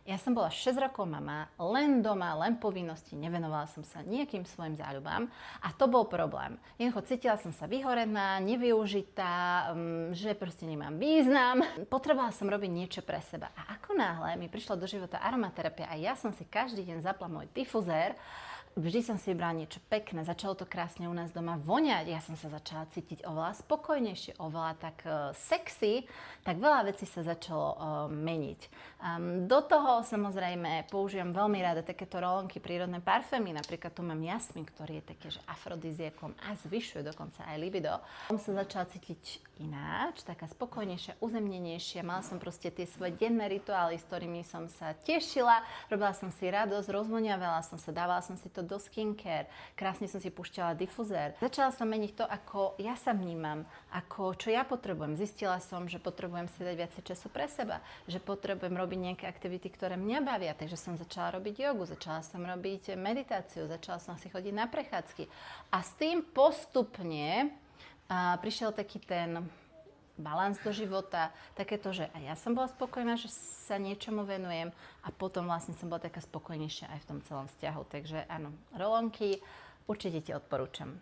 Ja som bola 6 rokov mama, len doma, len povinnosti, nevenovala som sa nejakým svojim záľubám a to bol problém. Jednoducho cítila som sa vyhorená, nevyužitá, že proste nemám význam. Potrebovala som robiť niečo pre seba. A ako náhle mi prišla do života aromaterapia a ja som si každý deň zapla môj difuzér, vždy som si vybrala niečo pekné, začalo to krásne u nás doma voňať, ja som sa začala cítiť oveľa spokojnejšie, oveľa tak sexy, tak veľa vecí sa začalo meniť. Do toho samozrejme používam veľmi rada takéto rolonky, prírodné parfémy, napríklad tu mám jasmin, ktorý je taký, že afrodiziakom a zvyšuje dokonca aj libido. Som sa začala cítiť ináč, taká spokojnejšia, uzemnenejšia, mala som proste tie svoje denné rituály, s ktorými som sa tešila, robila som si radosť, rozvoňavala som sa, dávala som si to do skincare, krásne som si púšťala difuzér. Začala som meniť to, ako ja sa vnímam, ako čo ja potrebujem. Zistila som, že potrebujem si dať viacej času pre seba, že potrebujem robiť nejaké aktivity, ktoré mňa bavia, takže som začala robiť jogu, začala som robiť meditáciu, začala som si chodiť na prechádzky. A s tým postupne prišiel taký ten balans do života, takéto, že aj ja som bola spokojná, že sa niečomu venujem a potom vlastne som bola taká spokojnejšia aj v tom celom vzťahu. Takže áno, rolonky určite ti odporúčam.